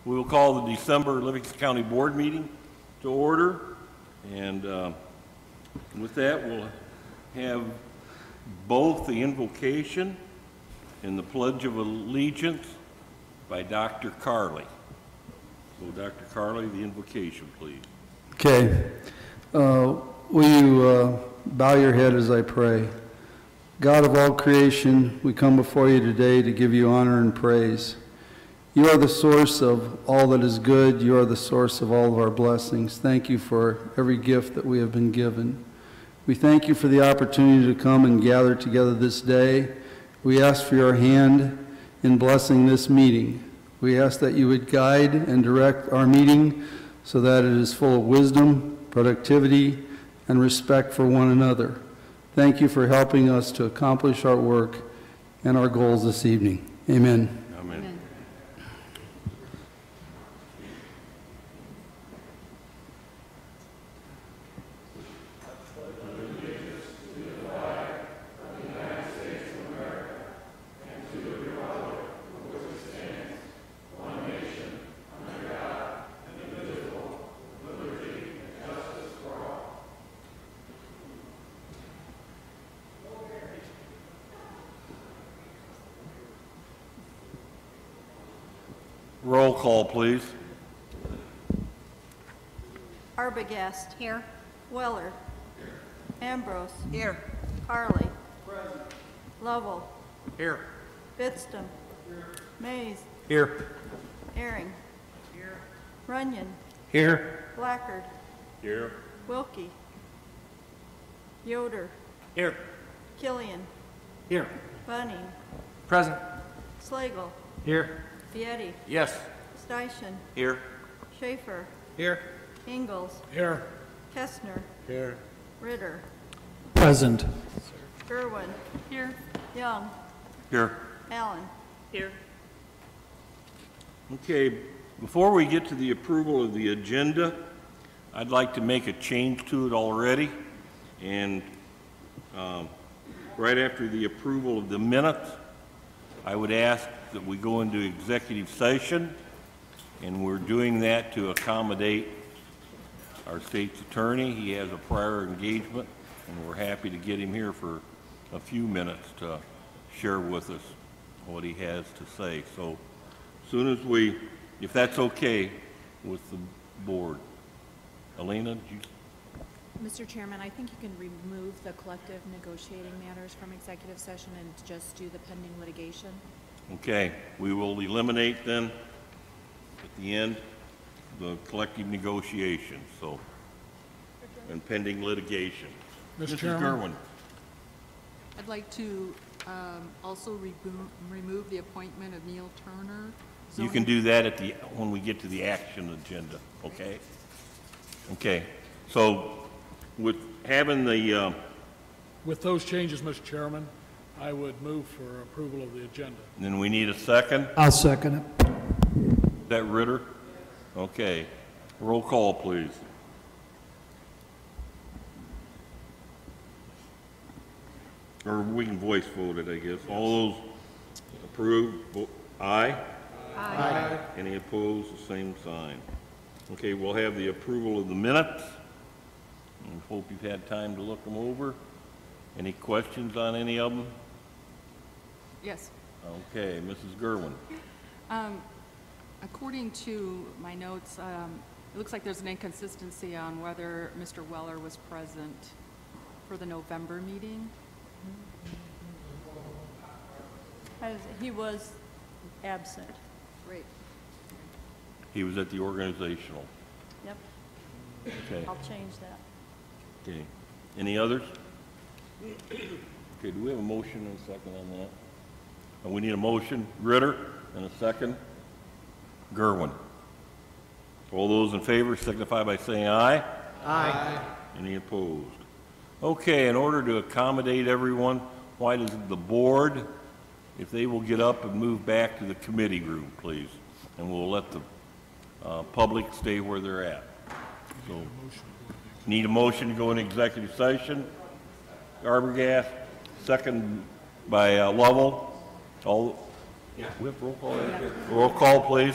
We will call the December Livingston County Board meeting to order. And with that, we'll have both the invocation and the Pledge of Allegiance by Dr. Carley. So, Dr. Carley, the invocation, please. Okay. Will you bow your head as I pray? God of all creation, we come before you today to give you honor and praise. You are the source of all that is good. You are the source of all of our blessings. Thank you for every gift that we have been given. We thank you for the opportunity to come and gather together this day. We ask for your hand in blessing this meeting. We ask that you would guide and direct our meeting so that it is full of wisdom, productivity, and respect for one another. Thank you for helping us to accomplish our work and our goals this evening. Amen. Amen. Roll call, please. Arbogast. Here. Weller. Here. Ambrose. Here. Carley. Present. Lovell. Here. Bitston. Here. Mays. Here. Ehring. Here. Runyon. Here. Blackard. Here. Wilkie. Yoder. Here. Killian. Here. Bunning. Present. Slagle. Here. Vietti. Yes. Steichen. Here. Schaefer. Here. Ingalls. Here. Kestner. Here. Ritter. Present. Gerwin. Here. Young. Here. Allen. Here. Okay, before we get to the approval of the agenda, I'd like to make a change to it already. And right after the approval of the minutes, I would ask that we go into executive session, and we're doing that to accommodate our state's attorney. He has a prior engagement, and we're happy to get him here for a few minutes to share with us what he has to say. So as soon as we, if that's okay with the board. Elena, did you? Mr. Chairman, I think you can remove the collective negotiating matters from executive session and just do the pending litigation. Okay, we will eliminate then at the end the collective negotiations, so, and pending litigation. Mr. Mrs. Chairman, Gerwin. I'd like to also remove the appointment of Neil Turner. You can do that at the, when we get to the action agenda, okay? Okay, so with having the... With those changes, Mr. Chairman, I would move for approval of the agenda. Then we need a second. I'll second it. Is that Ritter? Okay. Roll call, please. Or we can voice vote it, I guess. All those approved, aye? Aye. Any opposed, the same sign. Okay, we'll have the approval of the minutes. And hope you've had time to look them over. Any questions on any of them? Yes. Okay, Mrs. Gerwin. According to my notes, it looks like there's an inconsistency on whether Mr. Weller was present for the November meeting. He was absent. Great. He was at the organizational. Yep. Okay. I'll change that. Okay. Any others? Okay, do we have a motion and a second on that? We need a motion, Ritter, and a second, Gerwin. All those in favor signify by saying aye. Aye. Any opposed? Okay, in order to accommodate everyone, why does the board, if they will get up and move back to the committee room, please, and we'll let the public stay where they're at. So, need a motion to go in executive session. Arbogast, second by Lovell. All, yeah, we have roll call. Roll call, please.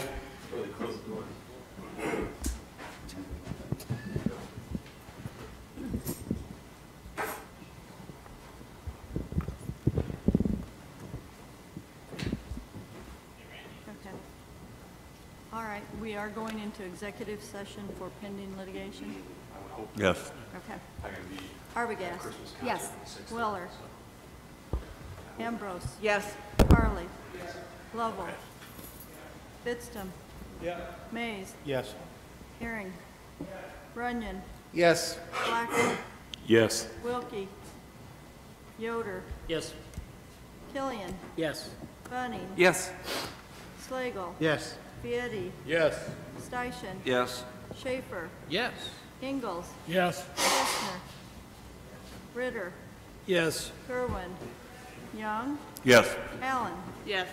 Okay. All right, we are going into executive session for pending litigation. Yes. Okay. Arbogast. Yes. Weller. Ambrose. Yes. Farley. Lovell. Bitstum. Mays. Yes. Herring. Runyon. Yes. Blackman. Yes. Wilkie. Yoder. Yes. Killian. Yes. Bunning. Yes. Slagle. Yes. Vieti. Yes. Steichen. Yes. Schaefer. Yes. Ingalls. Yes. Kestner. Ritter. Yes. Gerwin. Young. Yes. Allen. Yes.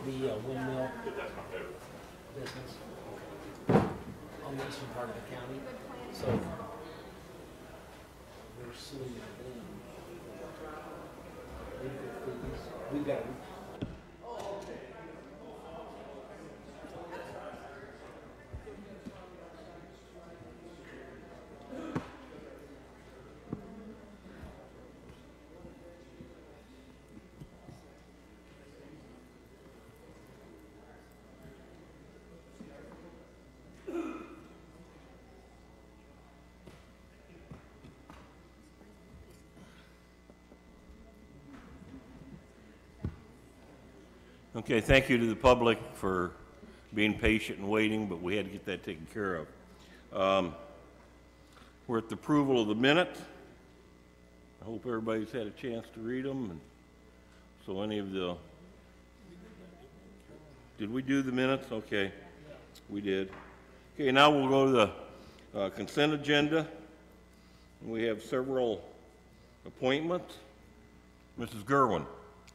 the windmill business on the eastern part of the county. So we're suing them. We've got Okay, thank you to the public for being patient and waiting, but we had to get that taken care of. We're at the approval of the minutes. I hope everybody's had a chance to read them. And so any of the... Did we do the minutes? Okay, we did. Okay, now we'll go to the consent agenda. We have several appointments. Mrs. Gerwin.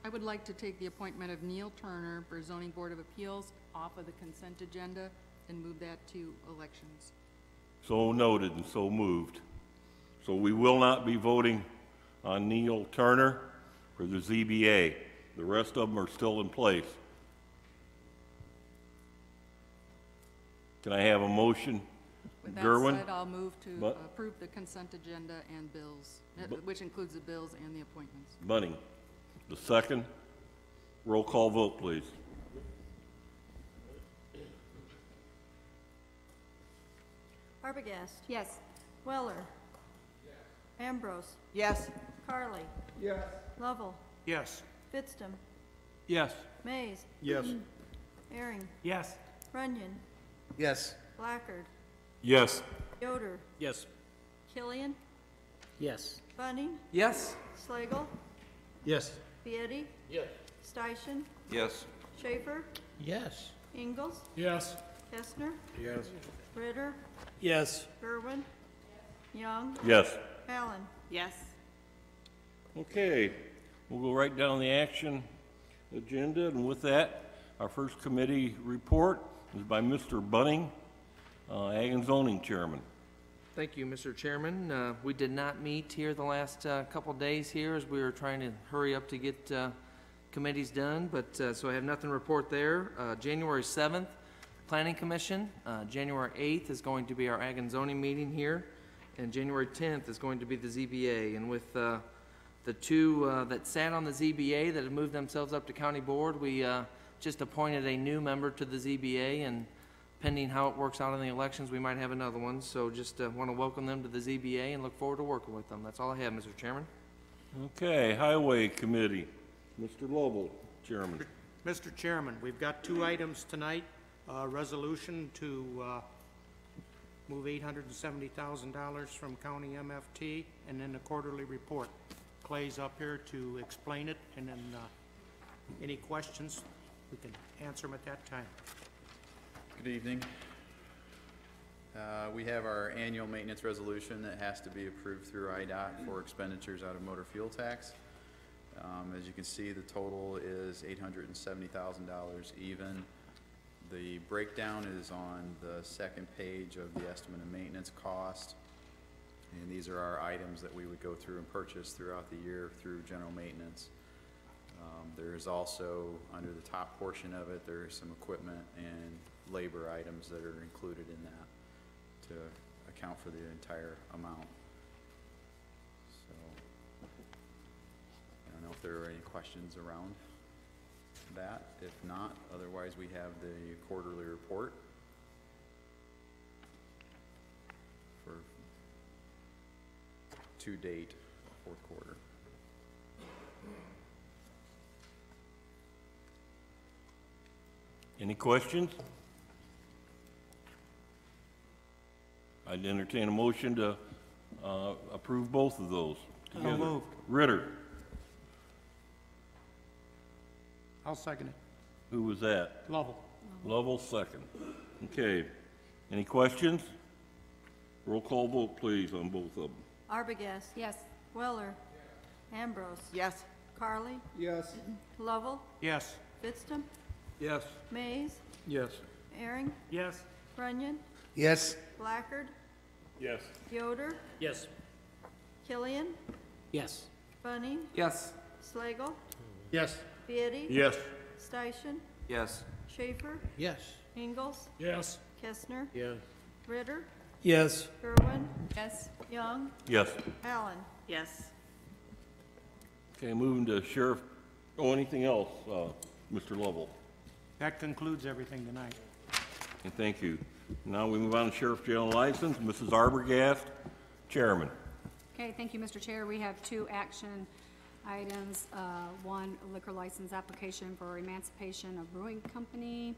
I would like to take the appointment of Neil Turner for Zoning Board of Appeals off of the consent agenda and move that to elections. So noted and so moved. So we will not be voting on Neil Turner for the ZBA. The rest of them are still in place. Can I have a motion? With that Gerwin? said, I'll move to But- approve the consent agenda and bills, which includes the bills and the appointments. Bunning. The second. Roll call vote, please. Arbogast. Yes. Weller. Ambrose. Yes. Carly. Yes. Lovell. Yes. Fitstum. Yes. Mays. Yes. Aaron. Yes. Runyon. Yes. Blackard. Yes. Yoder. Yes. Killian. yes. Bunning. Yes. Slagle. Yes. Vieti. Yes. Steichen. Yes. Schaefer. Yes. Ingalls. Yes. Kestner. Yes. Ritter. Yes. Gerwin. Young. Yes. Allen. Yes. Okay, we'll go right down the action agenda, and with that, our first committee report is by Mr. Bunning, Ag and Zoning Chairman. Thank you, Mr. Chairman. We did not meet here the last couple days here as we were trying to hurry up to get committees done, but so I have nothing to report there. January 7th, Planning Commission. January 8th is going to be our Ag and Zoning meeting here, and January 10th is going to be the ZBA. And with the two that sat on the ZBA that have moved themselves up to county board, we just appointed a new member to the ZBA, and pending how it works out in the elections, we might have another one. So just want to welcome them to the ZBA and look forward to working with them. That's all I have, Mr. Chairman. Okay, Highway Committee, Mr. Lovell, Chairman. Mr. Chairman, we've got two items tonight. Resolution to move $870,000 from county MFT, and then the quarterly report. Clay's up here to explain it, and then any questions, we can answer them at that time. Good evening. We have our annual maintenance resolution that has to be approved through IDOT for expenditures out of motor fuel tax. As you can see, the total is $870,000 even. The breakdown is on the second page of the estimate of maintenance cost. And these are our items that we would go through and purchase throughout the year through general maintenance. There is also, under the top portion of it, there is some equipment and labor items that are included in that to account for the entire amount. So, I don't know if there are any questions around that. If not, otherwise we have the quarterly report for to date, fourth quarter. Any questions? I'd entertain a motion to approve both of those together. moved. Ritter, I'll second it. who was that? Lovell. Lovell, second. Okay, any questions? Roll call vote, please, on both of them. Arbogast. Yes. Weller. Ambrose. Yes. Carly. Yes. Lovell. Yes. Fitstum. Yes. Mays, Yes. Aaron, Yes. Runyon, Yes. Blackard, Yes. Yoder, Yes. Killian, Yes. Bunning, Yes. Slagle, Yes. Beatty, Yes. Steichen, Yes. Schaefer, Yes. Ingalls, Yes. Kestner, Yes. Ritter, Yes. Gerwin, Yes. Young, Yes. Allen. Yes. Okay, moving to Sheriff, oh, anything else, Mr. Lovell? That concludes everything tonight. And thank you. Now we move on to Sheriff Jail and License, Mrs. Arbogast, Chairman. Okay, thank you, Mr. Chair. We have 2 action items. One, liquor license application for Emancipation of Brewing Company,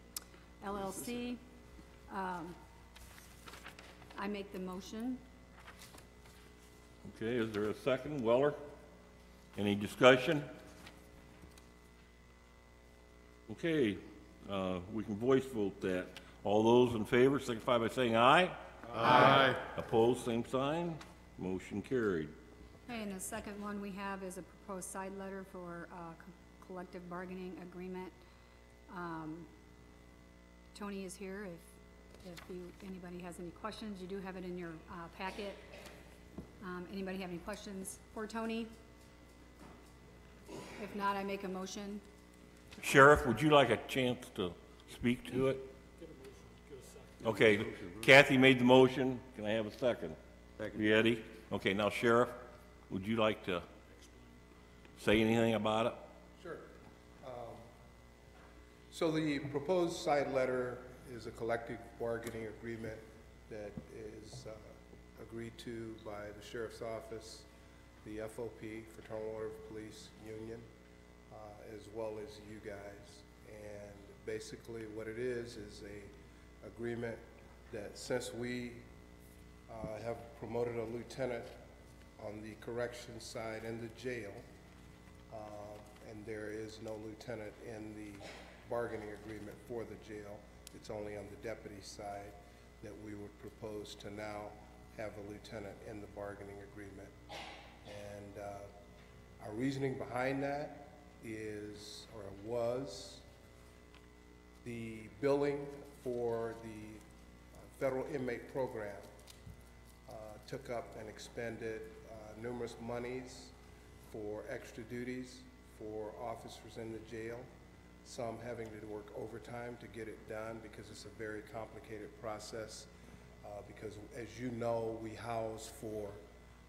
LLC. I make the motion. Okay, is there a second? Weller? Any discussion? Okay, we can voice vote that. All those in favor signify by saying aye. Aye. Opposed, same sign. Motion carried. Okay, and the second one we have is a proposed side letter for collective bargaining agreement. Tony is here if anybody has any questions. You do have it in your packet. Anybody have any questions for Tony? If not, I make a motion. Sheriff, would you like a chance to speak to it? Okay, Kathy made the motion. Can I have a second? Second. Eddie? Okay, now Sheriff, would you like to say anything about it? Sure. So the proposed side letter is a collective bargaining agreement that is agreed to by the Sheriff's Office, the FOP, Fraternal Order of Police Union, as well as you guys. And basically what it is a agreement that since we have promoted a lieutenant on the corrections side in the jail, and there is no lieutenant in the bargaining agreement for the jail, it's only on the deputy side that we would propose to now have a lieutenant in the bargaining agreement. And our reasoning behind that is, or was, the billing for the federal inmate program took up and expended numerous monies for extra duties for officers in the jail, some having to work overtime to get it done because it's a very complicated process. Because as you know, we house for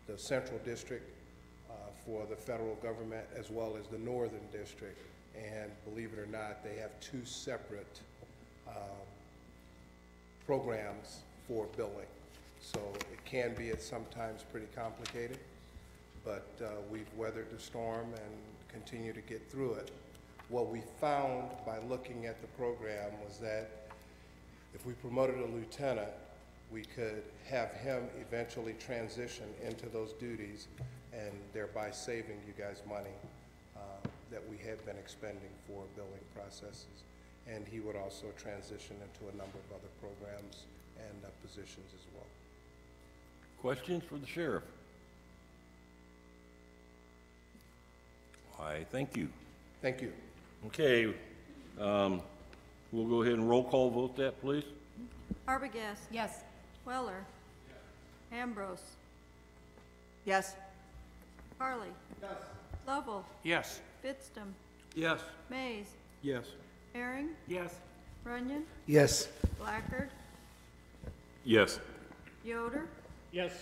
the Central District for the federal government as well as the Northern District. And believe it or not, they have 2 separate programs for billing. So it can be at sometimes pretty complicated, but we've weathered the storm and continue to get through it. What we found by looking at the program was that if we promoted a lieutenant, we could have him eventually transition into those duties and thereby saving you guys money that we had been expending for billing processes. And he would also transition into a number of other programs and positions as well. Questions for the sheriff? Why, thank you. Thank you. Okay, we'll go ahead and roll call vote that, please. Arbogast. Yes. Weller. Ambrose. Yes. Farley. Yes. Lovell. Yes. Fitstum. Yes. Mays. Yes. Aaron. Yes. Runyon. Yes. Blackard. Yes. Yoder. Yes.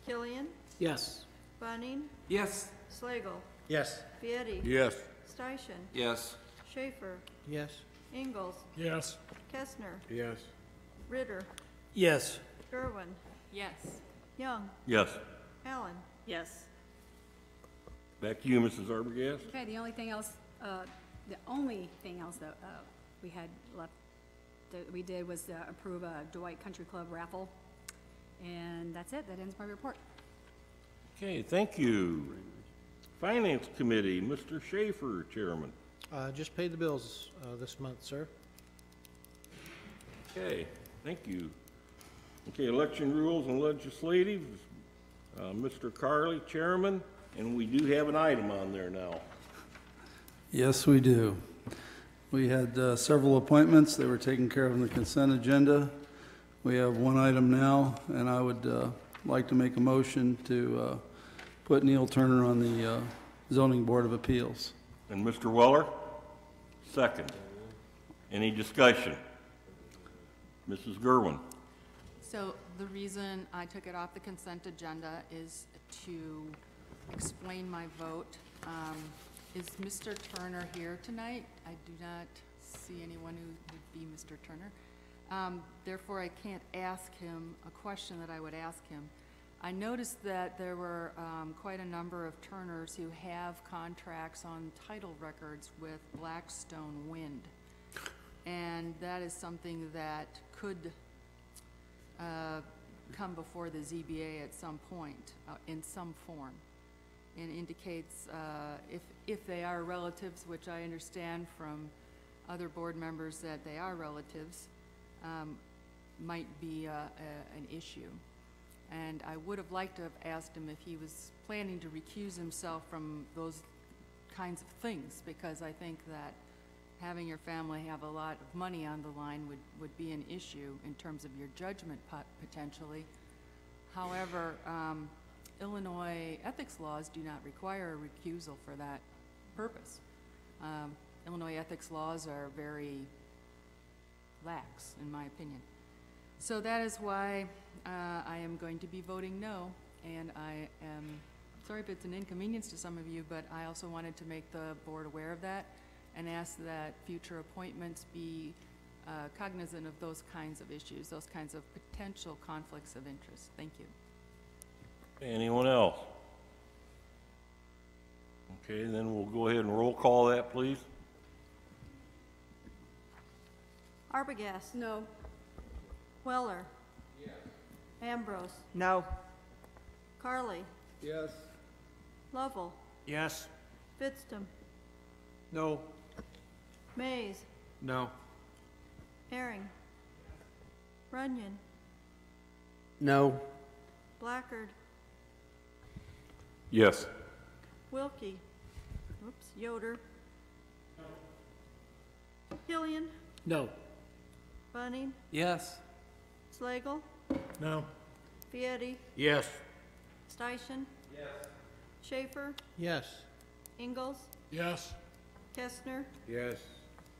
Killian. Yes. Bunning. Yes. Slagle. Yes. Beatty. Yes. Steichen. Yes. Schaefer. Yes. Ingalls. Yes. Kestner. Yes. Ritter. Yes. Gerwin. Yes. Young. Yes. Allen. Yes. Back to you, Mrs. Arbogast. Okay, the only thing else that we had left, that we did was approve a Dwight Country Club raffle. And that's it. That ends my report. Okay, thank you. Finance Committee, Mr. Schaefer, Chairman. Just paid the bills this month, sir. Okay, thank you. Okay, Election Rules and Legislative, Mr. Carley, Chairman, and we do have an item on there now. Yes, we do. We had several appointments. They were taken care of in the consent agenda. We have one item now, and I would like to make a motion to put Neil Turner on the Zoning Board of Appeals. And Mr. Weller? Second. Any discussion? Mrs. Gerwin? So the reason I took it off the consent agenda is to explain my vote. Is Mr. Turner here tonight? I do not see anyone who would be Mr. Turner. Therefore, I can't ask him a question that I would ask him. I noticed that there were quite a number of Turners who have contracts on title records with Blackstone Wind. And that is something that could come before the ZBA at some point, in some form, and indicates if they are relatives, which I understand from other board members that they are relatives, might be an issue. And I would have liked to have asked him if he was planning to recuse himself from those kinds of things, because I think that having your family have a lot of money on the line would be an issue in terms of your judgment potentially. However, Illinois ethics laws do not require a recusal for that purpose. Illinois ethics laws are very lax, in my opinion. So that is why I am going to be voting no, and I am sorry if it's an inconvenience to some of you, but I also wanted to make the board aware of that and ask that future appointments be cognizant of those kinds of issues, those kinds of potential conflicts of interest. Thank you. Anyone else? Okay, then we'll go ahead and roll call that, please. Arbogast? No. Weller? Yes. Ambrose? No. Carly? Yes. Lovell? Yes. Fitstum? No. Mays? No. Herring? Runyon? No. Blackard? Yes. Wilkie? Oops, Yoder? Killian? No. Bunning? Yes. Slagle? No. Fieri? Yes. Steichen? Yes. Schaefer? Yes. Ingalls? Yes. Kestner? Yes.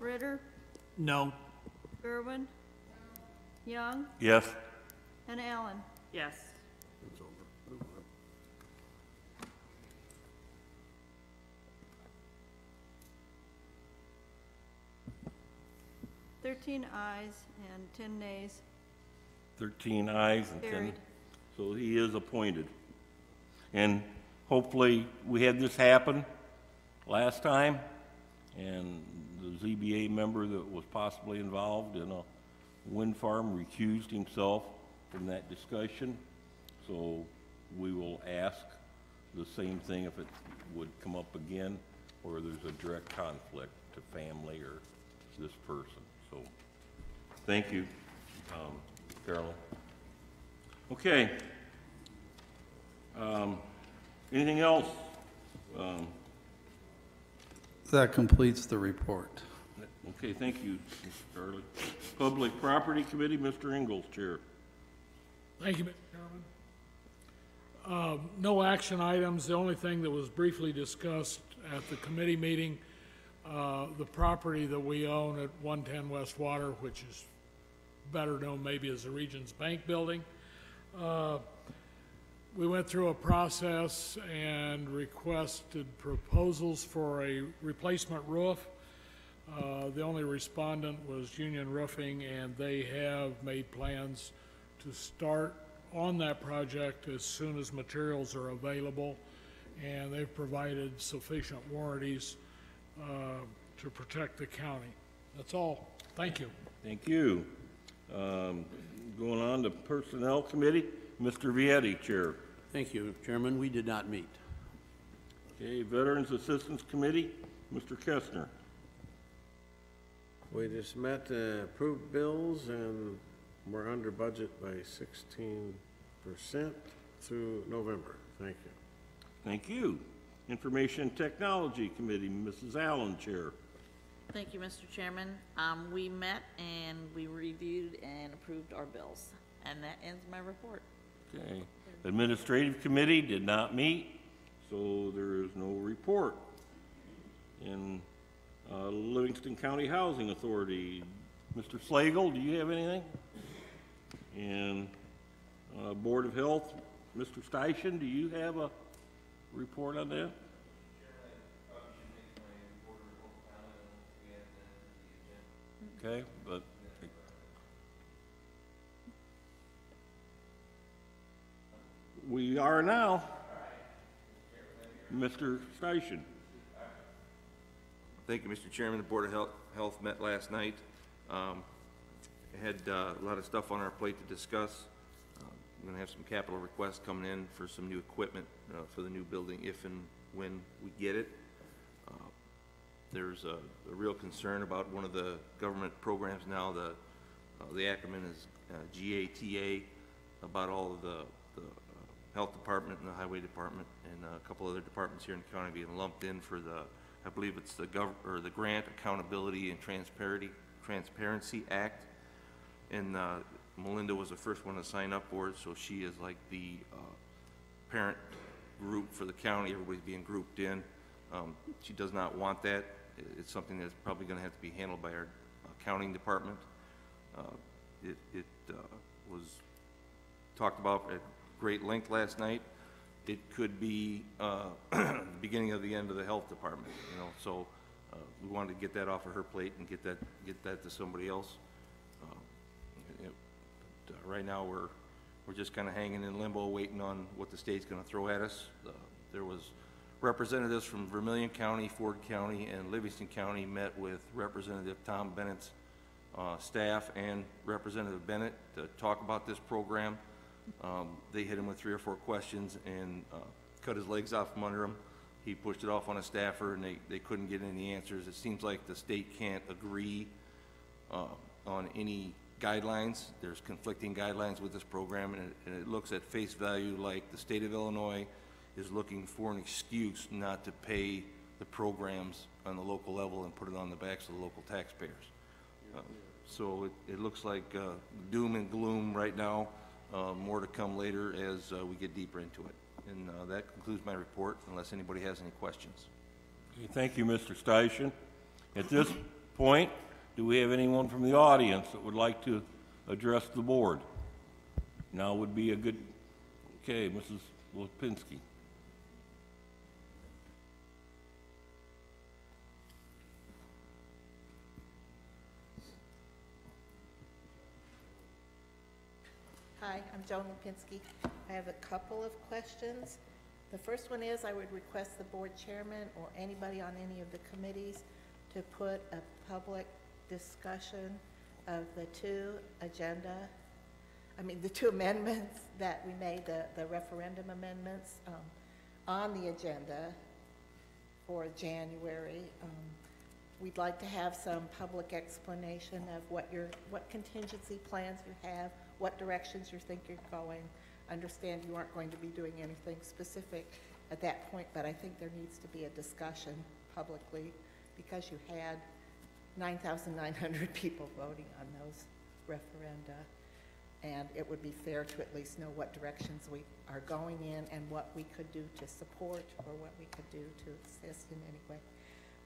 Ritter? No. Gerwin? Young? Yes. And Allen? Yes. It's over. 13 ayes and 10 nays. 13 ayes and 10. Carried. So he is appointed. And hopefully, we had this happen last time, and the ZBA member that was possibly involved in a wind farm recused himself from that discussion. So we will ask the same thing if it would come up again, or there's a direct conflict to family or this person. So, thank you, Carolyn. Okay. Anything else? That completes the report. Okay, thank you, Mr. Carly. Public Property Committee, Mr. Ingalls, Chair. Thank you, Mr. Chairman. No action items. The only thing that was briefly discussed at the committee meeting, the property that we own at 110 West Water, which is better known maybe as the Regions Bank Building. We went through a process and requested proposals for a replacement roof. The only respondent was Union Roofing, and they have made plans to start on that project as soon as materials are available, and they've provided sufficient warranties to protect the county. That's all. Thank you. Thank you. Going on to Personnel Committee, Mr. Vietti, Chair. Thank you, Chairman. We did not meet. Okay, Veterans Assistance Committee, Mr. Kestner. We just met, approved bills, and we're under budget by 16% through November. Thank you. Thank you. Information Technology Committee, Mrs. Allen, Chair. Thank you, Mr. Chairman. We met and we reviewed and approved our bills, and that ends my report. Okay. Administrative Committee did not meet, so there is no report. In Livingston County Housing Authority, Mr. Slagle, do you have anything? And Board of Health, Mr. Steichen, do you have a report on that? Okay, but we are now. Mr. Steichen. Thank you, Mr. Chairman. The Board of Health met last night. Had a lot of stuff on our plate to discuss. We're going to have some capital requests coming in for some new equipment for the new building if and when we get it. There's a real concern about one of the government programs now. The acronym is GATA, about all of the health department and the highway department and a couple other departments here in the county being lumped in for the, I believe it's the Grant Accountability and Transparency Act. And Melinda was the first one to sign up for it, so she is like the parent group for the county. Everybody's being grouped in. She does not want that. It's something that's probably going to have to be handled by our accounting department. It was talked about at great length last night. It could be the beginning of the end of the health department, you know. So we wanted to get that off of her plate and get that to somebody else. Right now we're just kind of hanging in limbo, waiting on what the state's going to throw at us. There was representatives from Vermilion County, Ford County, and Livingston County met with Representative Tom Bennett's staff and Representative Bennett to talk about this program. They hit him with 3 or 4 questions and cut his legs off from under him. He pushed it off on a staffer, and they couldn't get any answers. It seems like the state can't agree on any guidelines. There's conflicting guidelines with this program, and it looks at face value like the state of Illinois is looking for an excuse not to pay the programs on the local level and put it on the backs of the local taxpayers. So it looks like doom and gloom right now. More to come later as we get deeper into it. And that concludes my report, unless anybody has any questions. Okay, thank you, Mr. Steichen. At this point, do we have anyone from the audience that would like to address the board? Now would be a good, okay, Mrs. Lipinski. Hi, I'm Joan Lipinski. I have a couple of questions. The first one is I would request the board chairman or anybody on any of the committees to put a public discussion of the two amendments that we made, the referendum amendments, on the agenda for January. We'd like to have some public explanation of what contingency plans you have, what directions you think you're going. Understand you aren't going to be doing anything specific at that point, but I think there needs to be a discussion publicly because you had 9,900 people voting on those referenda, and it would be fair to at least know what directions we are going in and what we could do to support or what we could do to assist in any way.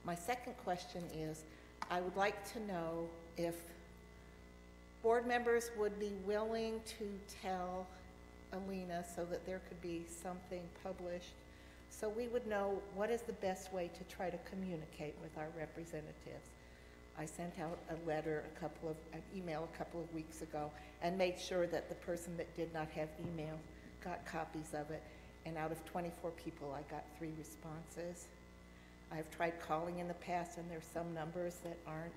My second question is, I would like to know if board members would be willing to tell Alina so that there could be something published so we would know what is the best way to try to communicate with our representatives. I sent out an email a couple of weeks ago and made sure that the person that did not have email got copies of it, and out of 24 people I got 3 responses. I've tried calling in the past and there's some numbers that aren't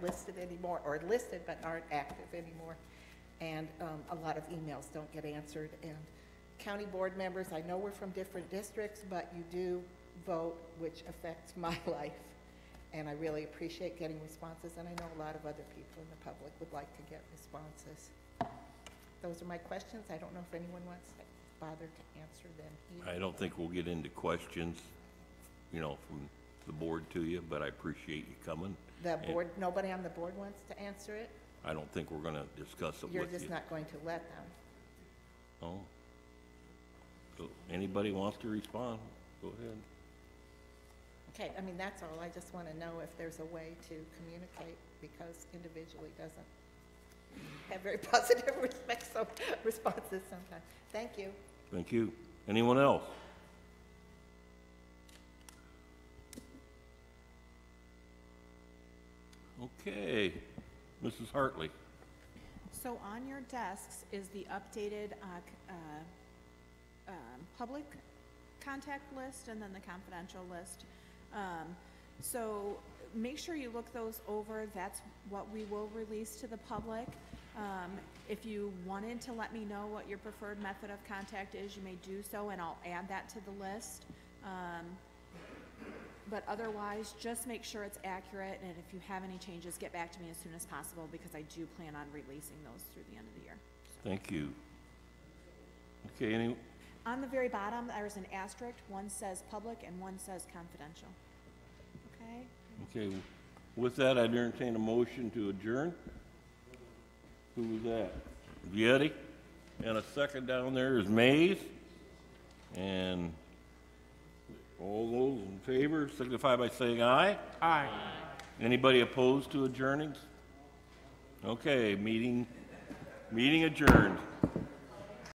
listed anymore, or listed but aren't active anymore, and a lot of emails don't get answered. And county board members, I know we're from different districts, but you do vote, which affects my life, and I really appreciate getting responses, and I know a lot of other people in the public would like to get responses. Those are my questions. I don't know if anyone wants to bother to answer them here. I don't think we'll get into questions. you know, from the board to you, but I appreciate you coming. The And board, nobody on the board wants to answer it? I don't think we're gonna discuss it with you. You're just not going to let them? Oh. So, anybody wants to respond, go ahead. Okay, I mean, that's all. I just want to know if there's a way to communicate, because individually doesn't have very positive responses sometimes. Thank you. Thank you. Anyone else? Okay, Mrs. Hartley. So on your desks is the updated public contact list and then the confidential list. So make sure you look those over. That's what we will release to the public. If you wanted to let me know what your preferred method of contact is, you may do so, and I'll add that to the list. But otherwise, just make sure it's accurate, and if you have any changes, get back to me as soon as possible, because I do plan on releasing those through the end of the year. So. Thank you. Okay, On the very bottom, there's an asterisk. One says public and one says confidential. Okay? Okay, with that, I'd entertain a motion to adjourn. Who was that? Vietti? And a second down there is Mays. And all those in favor signify by saying aye. Aye. Anybody opposed to adjourning? Okay, meeting adjourned.